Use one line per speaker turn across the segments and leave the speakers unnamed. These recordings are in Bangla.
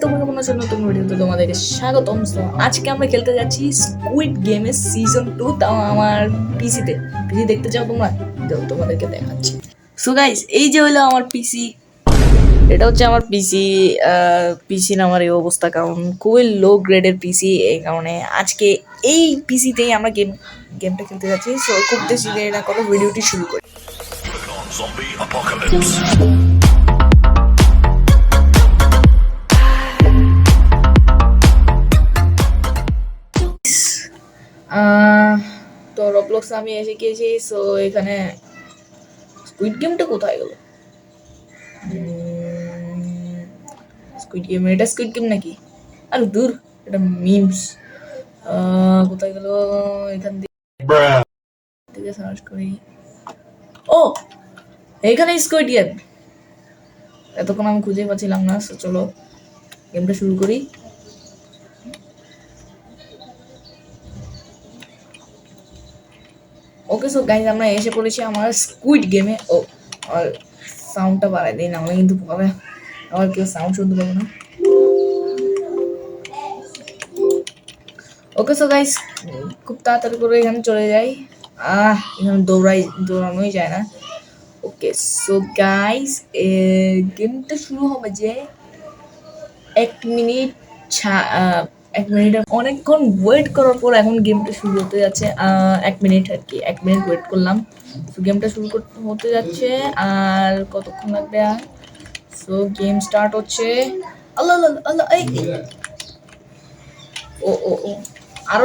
তোমাকে মনে হচ্ছে নতুন ভিডিওতে তোমাদেরকে স্বাগতম। তো আজকে আমরা খেলতে যাচ্ছি স্কুইড গেমের সিজন 2, তাও আমার পিসিতে। পিসি দেখতে চাও তোমরা? তোমাদেরকে দেখাচ্ছি। সো গাইস, এই যে হলো আমার পিসি। এটা হচ্ছে আমার পিসি। পিসির আমার এই অবস্থা কারণ খুবই লো গ্রেডের পিসি, এই কারণে আজকে এই পিসিতেই আমরা গেমটা খেলতে যাচ্ছি। সো খুব বেশি দেরি না করে ভিডিওটি শুরু করি।
Zombie apocalypse.
তো রবলক্স আমি এসে গিয়েছি। সো এখানে স্কুইড গেমটা কোথায় গেল? স্কুইড গেম, এটা স্কুইড গেম নাকি? আর দূর, এটা মিমস। কোথায় গেল? এখান থেকে সার্চ করি। ও, এখানে স্কুইড গেম। এতক্ষণ আমি খুঁজে পাচ্ছিলাম না। সো চলো গেমটা শুরু করি। ওকে, সো গাইজ আমরা এসে পড়েছি আমার স্কুইড গেমে। ও, আর সাউন্ডটা বাড়াই দিই, না হলে কিন্তু পাবে আবার কেউ সাউন্ড শুনতে পাবো না। ওকে, সো গাইজ খুব তাড়াতাড়ি করে এখানে চলে যাই। এখানে দৌড়ানোই যায় না। ওকে, সো গাইজ গেমটা শুরু হবে যে 1 মিনিট 1 মিনিট অনেকক্ষণ ওয়েট করার পর এখন গেমটা শুরু হতে যাচ্ছে। 1 মিনিট আর কি, 1 মিনিট ওয়েট করলাম। তো গেমটা শুরু হতে যাচ্ছে। আর কতক্ষণ লাগবে? সো গেম স্টার্ট হচ্ছে। আল্লাহ আল্লাহ আল্লাহ, এই ও ও ও আরো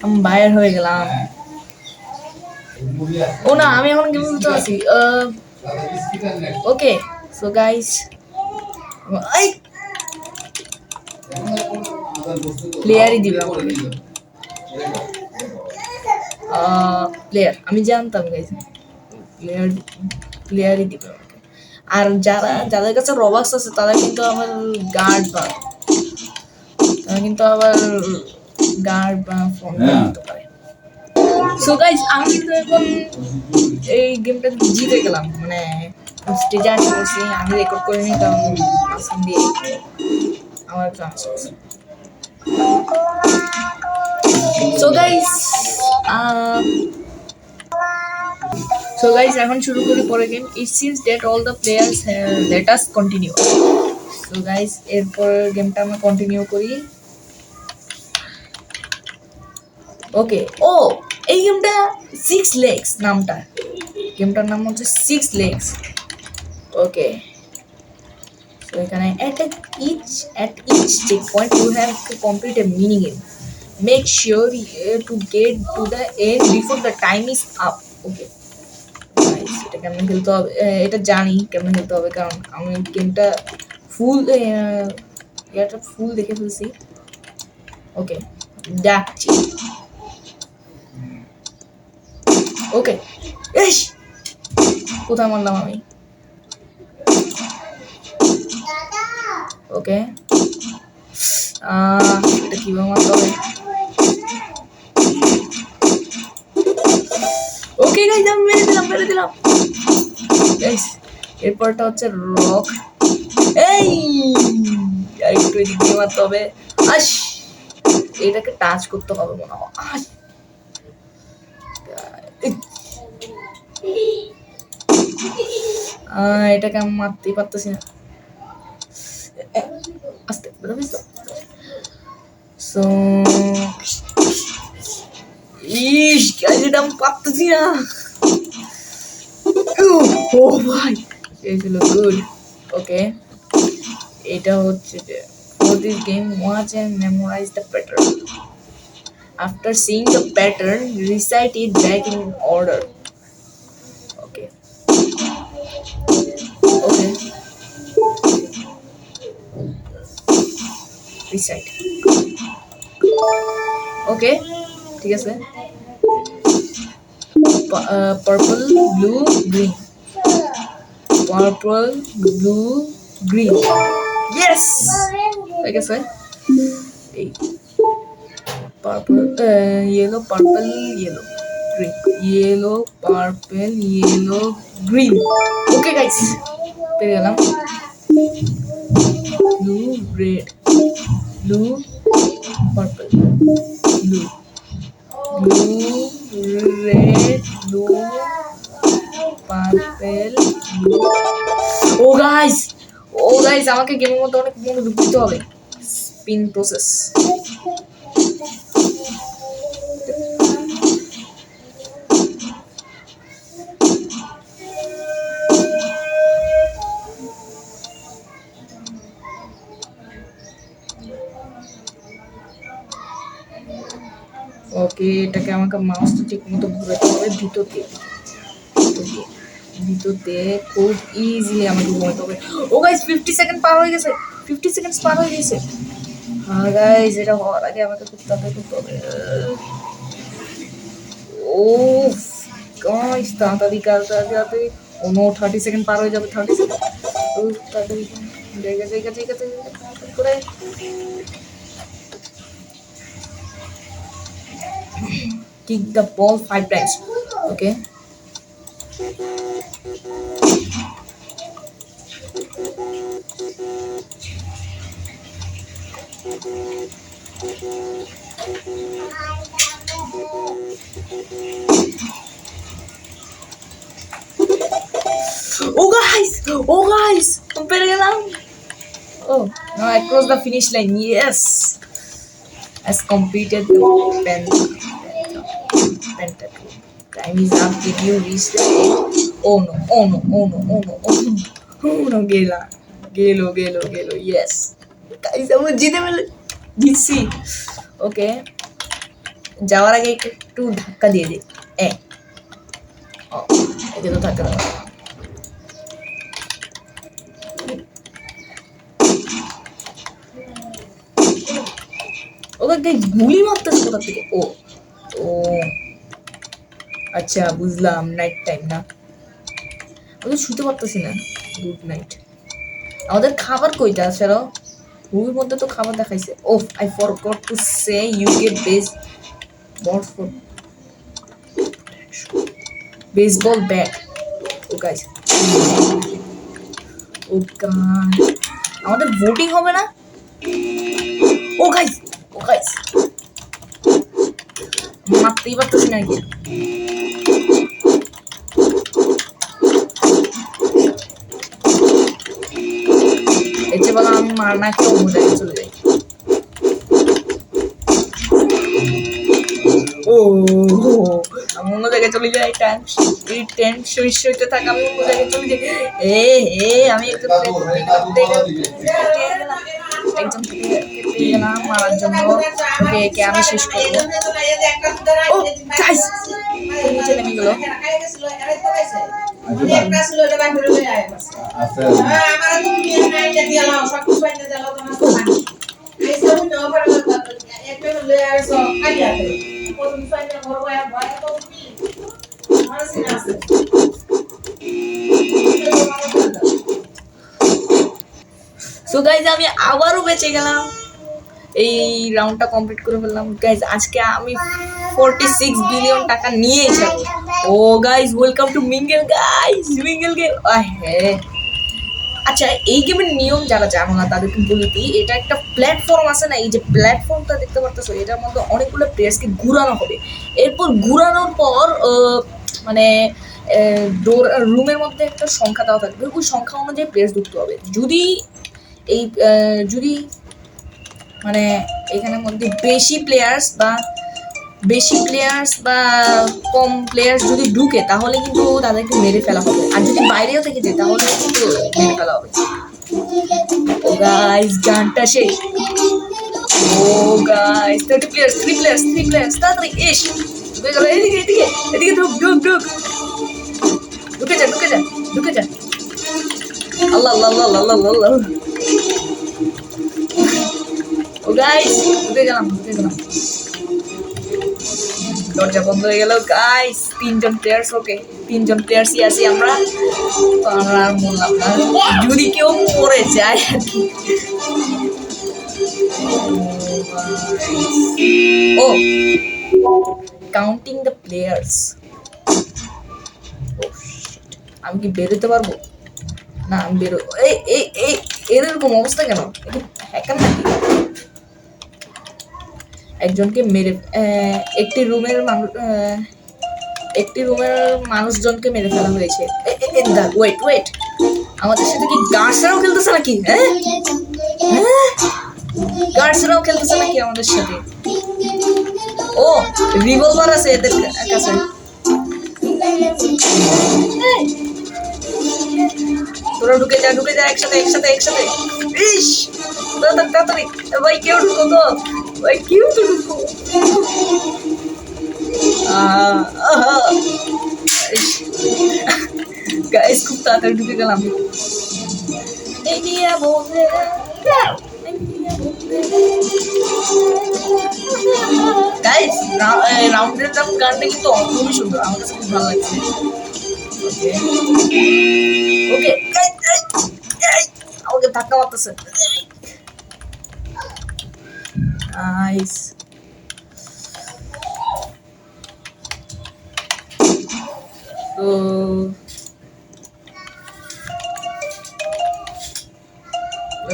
আমি বাইর হয়ে গেলাম। ও না, আমি এখন গেম খেলতে আছি। ওকে, সো গাইস, এই প্লেয়ারই দিবে আমাকে। প্লেয়ার আমি জানতাম গাইস, প্লেয়ারই দিবে আমাকে। আর যাদের কাছে রবাক্স আছে তারা কিন্তু আমার গার্ড বা ফোন করতে পারে। সো গাইস, আমি কিন্তু এখন এই গেমটা জিতে গেলাম, মানে স্টেজে আসতে বলছি। আমি রেকর্ড করিনি কারণ মাঝখান দিয়ে আমার চান্স আছে। সো গাইস এখন শুরু করি পরে game. It seems that all the players let us continue. So guys এরপর গেমটা আমরা কন্টিনিউ করি। ওকে, ও এই গেমটা 6 legs নামটা। গেমটার নাম হচ্ছে 6 legs। ওকে, তো এখানে at each checkpoint you have to complete a mini game. Make sure to get to the end before the time is up. ওকে, এটা কেমন খেলতে হবে এটা জানি কেমন খেলতে হবে, কারণ আমি গেমটা ফুল দেখে ফেলছি। ওকে, যাচ্ছি। ওকে, ইস কোথায় মারলাম আমি? ওকে, এটা কিভাবে মারতে হবে? ওকে গাইস, আমি মেরে দিলাম গাইস। এরপরটা হচ্ছে রক। এই একটু এদিক দিয়ে মারতে হবে। এটাকে টাচ করতে হবে মনে হয়। এটাকে আমি মারতেই পারতেছি না। আস্তে সো গাইস, এটা আমি পারতেছি না। ও ভাই, এই ছিল গুড। ওকে, এটা হচ্ছে যে for this game watch and memorize the pattern. After seeing the pattern, recite it back in order. Okay. Recite. Okay, ঠিক আছে। Purple, blue, green. Purple, blue, green. Yes, ঠিক আছে। এই purple, yellow, purple, yellow, green. Yellow, purple, yellow, green. Okay guys, পেয়ে গেলাম। blue, red, blue, purple, blue, blue, red, blue, purple, blue. ও গাইস আমাকে গেমের মধ্যে অনেক মনোযোগ দিতে হবে। Spin process. ওকে, এটাকে আমাকে মাউসটা ঠিক মতো ঘুরাতে হবে ভিতরতে খুব ইজিলি আমাকে ঘুমাতে হবে। ও গাইস 50 সেকেন্ড পার হয়ে গেছে, 50 সেকেন্ড পার হয়ে গেছে। হ্যাঁ গাইস, এটা হওয়ার আগে আমাকে খুব তাড়াতাড়ি করতে হবে। ও গাইস তাড়াতাড়ি তাড়াতাড়ি। ও নো, 30 সেকেন্ড পার হয়ে যাবে, 30 সেকেন্ড। ও তাড়াতাড়ি জায়গা করে kick the ball 5 times. Okay. Oh guys, I'm better now. Oh, now I crossed the finish line. Yes, has completed the pentathlon. Time is up. Did you reach the end? Oh no, gelo. Yes, guys, আমি জিতছি। ওকে, যাওয়ার আগে একটু ধাক্কা দিয়ে দিই। একে তো ধাক্কা দেওয়া। ওকে গুলি মারতেছে কোথা থেকে? ও আচ্ছা, বুঝলাম, নাইট টাইম না, ওকে শুতে পারতেছি না। Good night. আমাদের খাবার কইটা আসলে মুভির মধ্যে তো খাবার দেখাইছে। ওফ, I forgot to say you get baseball bat. Oh guys, আমাদের ভোটিং হবে না? ও গাইস মারতেই পারতেছি না কি? এর চেয়ে বলো আমি মার না খেয়ে অন্য জায়গায় চলে যাই। আমি অন্য জায়গায় চলে যাই। টেনশন থাকা আমি অন্য জায়গায় চলে যাই। আমি একজন মারার জন্য কে আমি শেষ করবো। নিচে নেমে গেল। সো গাইজ, আমি আবারও বেঁচে গেলাম। এই রাউন্ডটা কমপ্লিট করে ফেললাম। গাইজ, আজকে আমি 46 বিলিয়ন টাকা নিয়ে যাবো। Oh guys, welcome to mingle game. আচ্ছা, এই গেমের নিয়ম যারা জানো না তাদেরকে বলে দিই। এটা একটা প্ল্যাটফর্ম আছে না, এই যে প্ল্যাটফর্মটা দেখতে পারতেছো, এটার মধ্যে অনেকগুলো প্লেয়ার্সকে ঘুরানো হবে। এরপর ঘুরানোর পর মানে রুমের মধ্যে একটা সংখ্যা দেওয়া থাকবে, ওই সংখ্যা অনুযায়ী প্লেয়ার্স ঢুকতে হবে। যদি মানে এখানের মধ্যে বেশি প্লেয়ার্স বা কম প্লেয়ার্স যদি ঢুকে তাহলে কিন্তু তাদেরকে মেরে ফেলা হবে, আর যদি বাইরেও থেকে যায় তাহলে কিন্তু মেরে ফেলা হবে। ও গাইস, গানটা শেষ। ও গাইস, 3 প্লেয়ার্স তাড়াতাড়ি ঢুকে গেল। এদিকে ঢুক। ঢুকে যা। আল্লাহ। ও গাইস, ঢুকে গেলাম। দরজা বন্ধ হয়ে গেল। Guys, 3জন players. ওকে, 3জন প্লেয়ার্সই আছি আমরা। তো আমরা আর বললাম না, যদি কেউ পড়ে যায় আর কি। ও কাউন্টিং দ্য প্লেয়ার্স। আমি কি বেরোতে পারবো? না আমি বেরো এই এই এই এরকম অবস্থা কেন? হ্যাকার নাকি? একজনকে মেরে একটি রুমের মানুষজনকে মেরে ফেলা হয়েছে। ওয়েট ওয়েট, আমাদের সাথে কি গার্ডসরাও খেলতেছে নাকি? হ্যাঁ হ্যাঁ, গার্ডসরাও খেলতেছে নাকি আমাদের সাথে? ও রিভলভার আছে এদের কাছে। তোরা ঢুকে যা একসাথে একসাথে একসাথে। ইস তাড়াতাড়ি তাড়াতাড়ি ভাই, কেউ ঢুকো তো ভাই, কেউ তো ঢুকো। গাইস খুব তাড়াতাড়ি ঢুকে গেলাম। গাইস রাউন্ডের গানটা কিন্তু খুবই সুন্দর, আমার কাছে খুব ভালো লাগছে। ওকে আমাকে ধাক্কা মারতেছে। নাইস। তো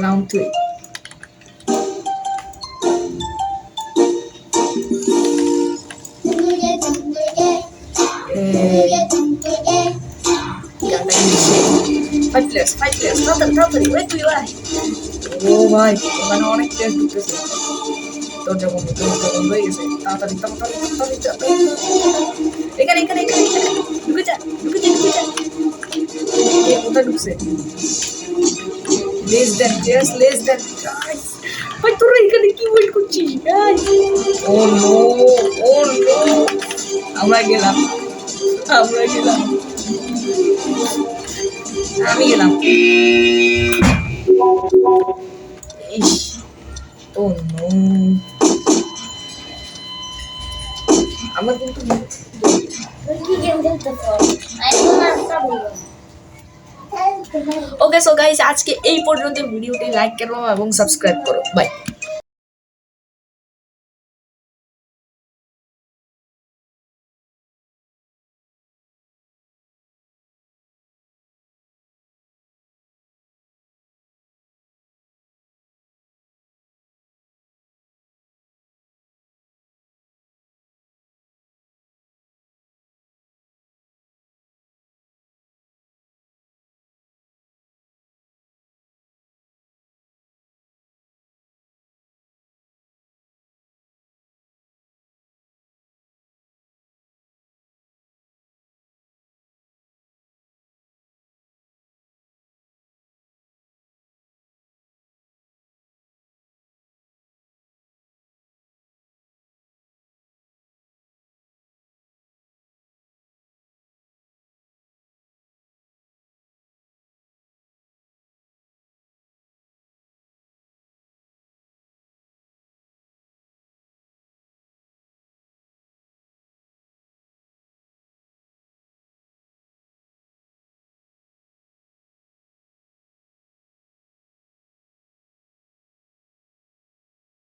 রাউন্ড 3। ফাইভ প্লেয়ার্স তাড়াতাড়ি ওই তুই ভাই। ও ভাই ওখানে অনেক প্লেয়ার ঢুকতেছে। দরজা বন্ধ হয়ে গেছে। তাড়াতাড়ি এখানে এখানে এখানে এখানে ঢুকে যা কোথায় ঢুকছে? Less than guys. ভাই তোরা এখানে কি ওয়েট করছিস গাইস? ও নো আমরা গেলাম আমি গেলাম। ইস ও নো, আমার কিন্তু ওকে সো গাইস আজকে এই পর্যন্ত। ভিডিওটি লাইক করো এবং সাবস্ক্রাইব করো। বাই।